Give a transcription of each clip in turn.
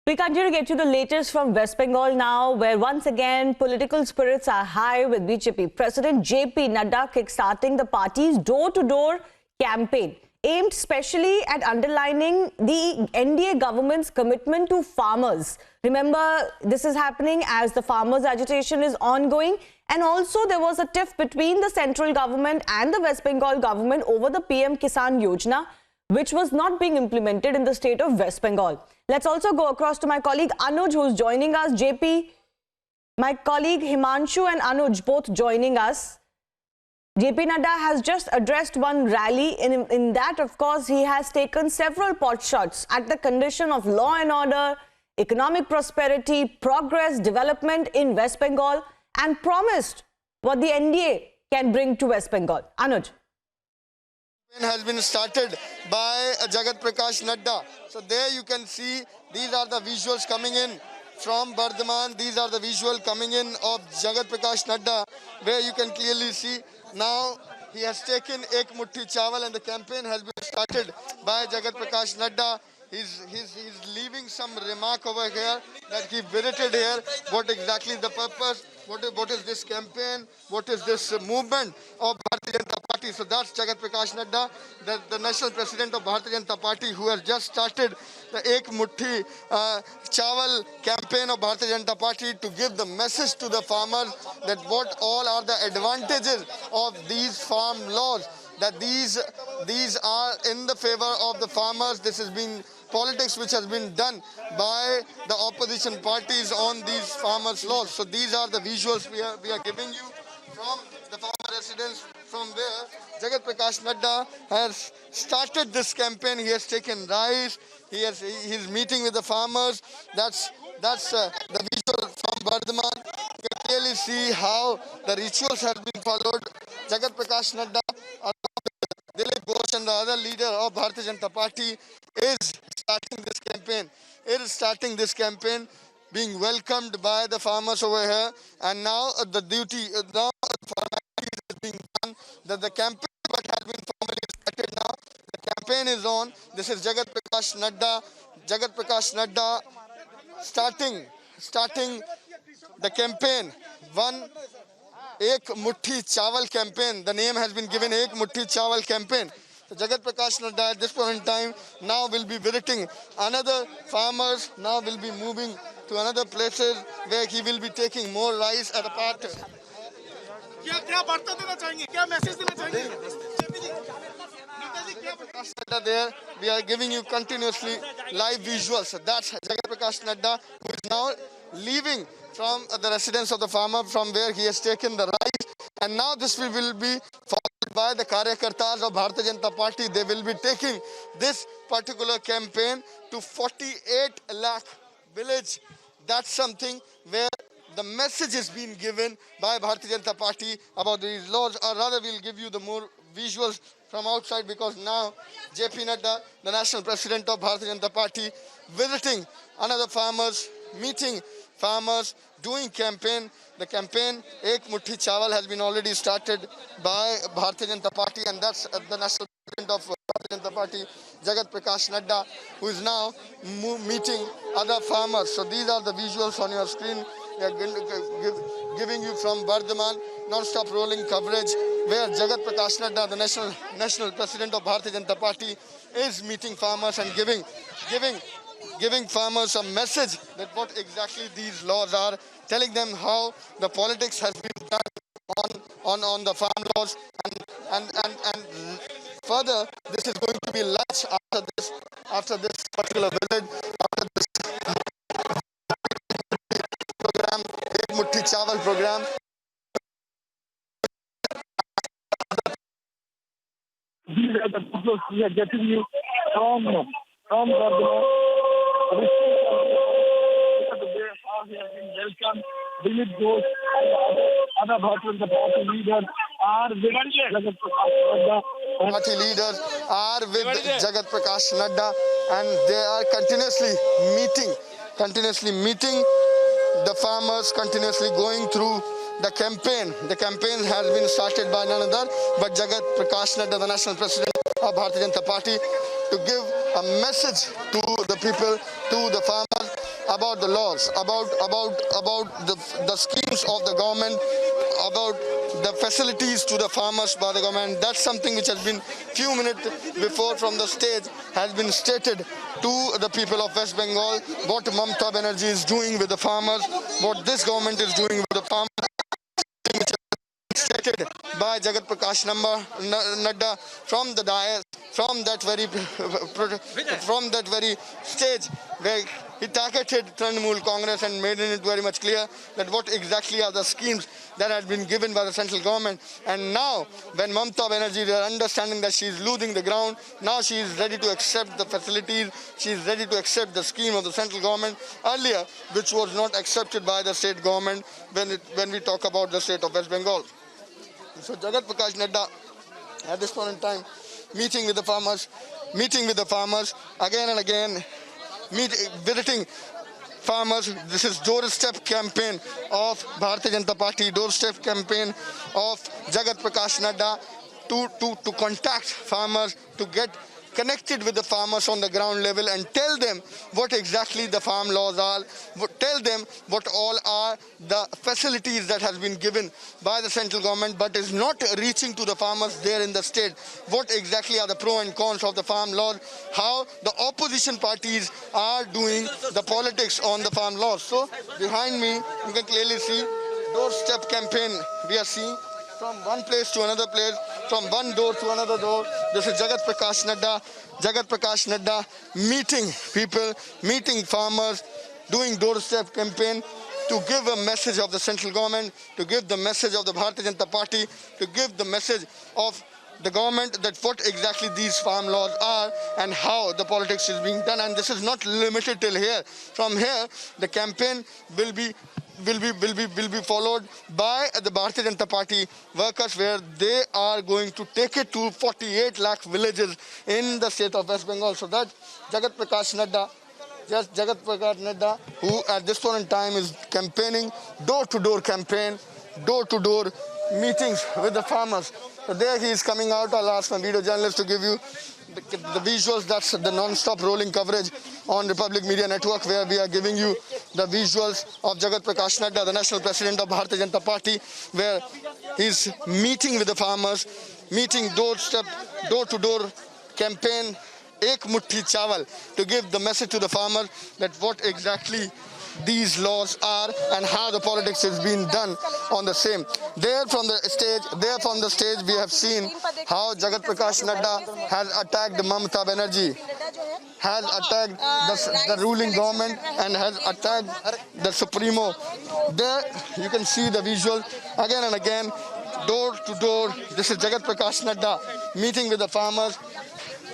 We continue to get you the latest from West Bengal now, where once again political spirits are high with BJP President JP Nadda kickstarting the party's door-to-door campaign, aimed specially at underlining the NDA government's commitment to farmers. Remember, this is happening as the farmers' agitation is ongoing, and also there was a tiff between the central government and the West Bengal government over the PM Kisan Yojana, which was not being implemented in the state of West Bengal. Let's also go across to my colleague Anuj, who's joining us. JP, my colleague Himanshu and Anuj both joining us. JP Nadda has just addressed one rally. In that, of course, he has taken several pot shots at the condition of law and order, economic prosperity, progress, development in West Bengal, and promised what the NDA can bring to West Bengal. Anuj. Has been started by Jagat Prakash Nadda. So there you can see these are the visuals coming in from Bardhaman. These are the visuals coming in of Jagat Prakash Nadda, where you can clearly see now he has taken Ek Mutti Chawal, and the campaign has been started by Jagat Prakash Nadda. He's leaving some remark over here that he visited here. What exactly the purpose? What is this campaign? What is this movement of Bharatiya Janata Party? So that's Jagat Prakash Nadda, the national president of Bharatiya Janata Party, who has just started the Ek Mutti Chawal campaign of Bharatiya Janata Party to give the message to the farmers that what all are the advantages of these farm laws, that these are in the favor of the farmers. This has been politics which has been done by the opposition parties on these farmers' laws. So these are the visuals we are giving you from the farmer residence, from where Jagat Prakash Nadda has started this campaign. He has taken rice. He's meeting with the farmers. That's the visual from Bardhaman. You can clearly see how the rituals have been followed. Jagat Prakash Nadda, Dilip Ghosh, and the other leader of Bharatiya Janata Party is starting this campaign. It is starting this campaign, being welcomed by the farmers over here. And now the formality is being done. That the campaign has been formally started now. The campaign is on. This is Jagat Prakash Nadda. Jagat Prakash Nadda starting the campaign. One Ek Mutti Chawal campaign. The name has been given Ek Mutti Chawal campaign. So Jagat Prakash Nadda at this point in time now will be visiting another farmers. Now will be moving to another places where he will be taking more rice at a part. क्या वार्ता देना चाहेंगे, क्या message देना चाहेंगे? Prakash Nadda there, we are giving you continuously live visuals. So that's Jagat Prakash Nadda, who is now leaving from the residence of the farmer, from where he has taken the rice, and now this will be followed by the Karyakartas of Bharatiya Janata Party. They will be taking this particular campaign to 48 lakh village. That's something where the message is being given by Bharatiya Janata Party about these laws, or rather we'll give you the more visuals from outside, because now JP Nadda, the national president of Bharatiya Janata Party, visiting another farmers, meeting farmers, doing campaign. The campaign Ek Mutti Chawal has been already started by Bharatiya Janata Party, and that's the national president of Bharatiya Janata Party, Jagat Prakash Nadda, who is now meeting other farmers. So these are the visuals on your screen. We are giving you from Bardhaman, non-stop rolling coverage, where Jagat Prakash Nadda, the national president of Bharatiya Janata Party, is meeting farmers and giving farmers a message that what exactly these laws are, telling them how the politics has been done on the farm laws, and further this is going to be lunch after this particular visit, after this program, Ek Mutti Chawal program. These are the photos we are getting you from Bardhaman. How he has been welcomed. Dilip Ghosh, other Bharatiya Janata Party leaders are with Jagat Prakash Nadda. Party leaders are with Jagat Prakash Nadda, and they are continuously meeting the farmers, continuously going through the campaign. The campaign has been started by none other but Jagat Prakash Nadda, the national president of Bharatiya Janata Party, to give a message to the people, to the farmers, about the laws, about the schemes of the government, about the facilities to the farmers by the government. That's something which has been few minutes before from the stage has been stated to the people of West Bengal, what Mamata Banerjee is doing with the farmers, what this government is doing with the farmers, stated by Jagat Prakash Nadda from the dais, from that very stage where he targeted Trinamool Congress and made it very much clear that what exactly are the schemes that had been given by the central government. And now, when Mamata Banerjee, they are understanding that she is losing the ground, now she is ready to accept the facilities, she is ready to accept the scheme of the central government earlier, which was not accepted by the state government when we talk about the state of West Bengal. So Jagat Prakash Nadda, at this point in time, meeting with the farmers again and again, visiting farmers. This is doorstep campaign of Bharatiya Janata Party, doorstep campaign of Jagat Prakash Nadda to contact farmers, to get connected with the farmers on the ground level and tell them what exactly the farm laws are, tell them what all are the facilities that has been given by the central government but is not reaching to the farmers there in the state, what exactly are the pros and cons of the farm laws, how the opposition parties are doing the politics on the farm laws. So behind me you can clearly see doorstep campaign we are seeing from one place to another place, from one door to another door. This is Jagat Prakash Nadda meeting people, meeting farmers, doing doorstep campaign to give a message of the central government, to give the message of the Bharatiya Janata Party, to give the message of the government that what exactly these farm laws are and how the politics is being done. And this is not limited till here. From here, the campaign will be followed by the Bharatiya Janata Party workers, where they are going to take it to 48 lakh villages in the state of West Bengal. So that Jagat Prakash Nadda, who at this point in time is campaigning, door-to-door campaign, door-to-door meetings with the farmers. So there he is coming out. I'll ask my video journalist to give you the visuals. That's the non-stop rolling coverage on Republic Media Network, where we are giving you the visuals of Jagat Prakash Nadda, the national president of Bharatiya Janata Party, where he's meeting with the farmers, meeting door-to-door campaign, Ek Muthi Chawal, to give the message to the farmers that what exactly these laws are and how the politics is being done on the same. There from the stage we have seen how Jagat Prakash Nadda has attacked Mamata Banerjee, has attacked the ruling government and has attacked the Supremo. There you can see the visual again and again, door to door. This is Jagat Prakash Nadda meeting with the farmers,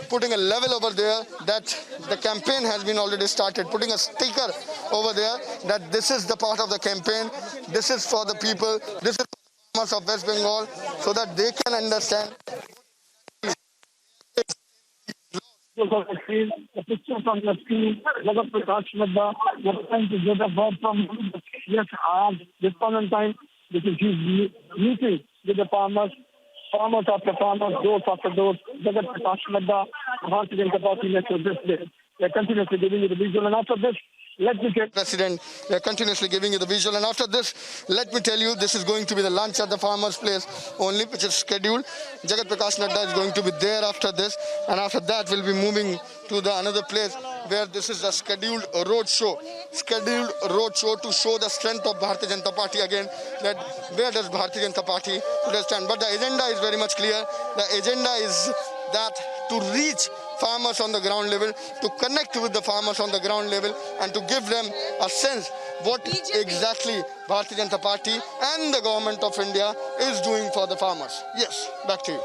putting a level over there that the campaign has been already started, putting a sticker over there that this is the part of the campaign, this is for the people, this is for the farmers of West Bengal, so that they can understand. The picture from the screen, Jagat Prakash Nadda, we're trying to get a word from him. Yes, at this point in time, this is his meeting with the farmers after farmers, doors after doors. Jagat Prakash Nadda, Bharatiya Janata Party National President. They're continuously giving you the visual, and after this, let me get President, they're continuously giving you the visual, and after this, let me tell you, this is going to be the lunch at the farmers' place only, which is scheduled. Jagat Prakash Nadda is going to be there after this, and after that, we'll be moving to the another place where this is a scheduled road show to show the strength of Bharatiya Janata Party again, that where does Bharatiya Janata Party stand. But the agenda is very much clear. The agenda is that to reach farmers on the ground level, to connect with the farmers on the ground level, and to give them a sense what exactly Bharatiya Janata Party and the government of India is doing for the farmers. Yes, back to you.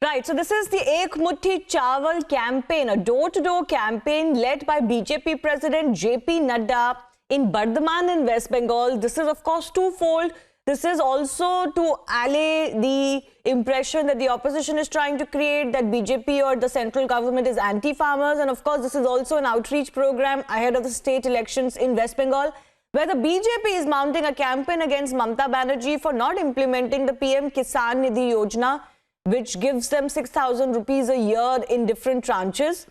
Right, so this is the Ek Muthi Chawal campaign, a door-to-door campaign led by BJP President JP Nadda in Bardhaman in West Bengal. This is of course twofold. This is also to allay the impression that the opposition is trying to create, that BJP or the central government is anti-farmers. And of course, this is also an outreach program ahead of the state elections in West Bengal, where the BJP is mounting a campaign against Mamata Banerjee for not implementing the PM Kisan Nidhi Yojana, which gives them 6,000 rupees a year in different tranches.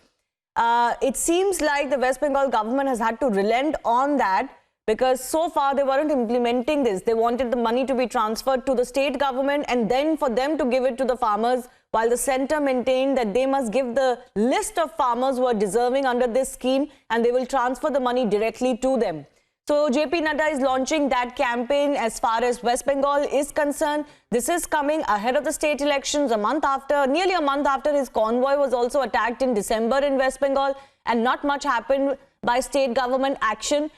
it seems like the West Bengal government has had to relent on that, because so far they weren't implementing this. They wanted the money to be transferred to the state government and then for them to give it to the farmers, while the centre maintained that they must give the list of farmers who are deserving under this scheme and they will transfer the money directly to them. So JP Nadda is launching that campaign as far as West Bengal is concerned. This is coming ahead of the state elections, nearly a month after his convoy was also attacked in December in West Bengal, and not much happened by state government action.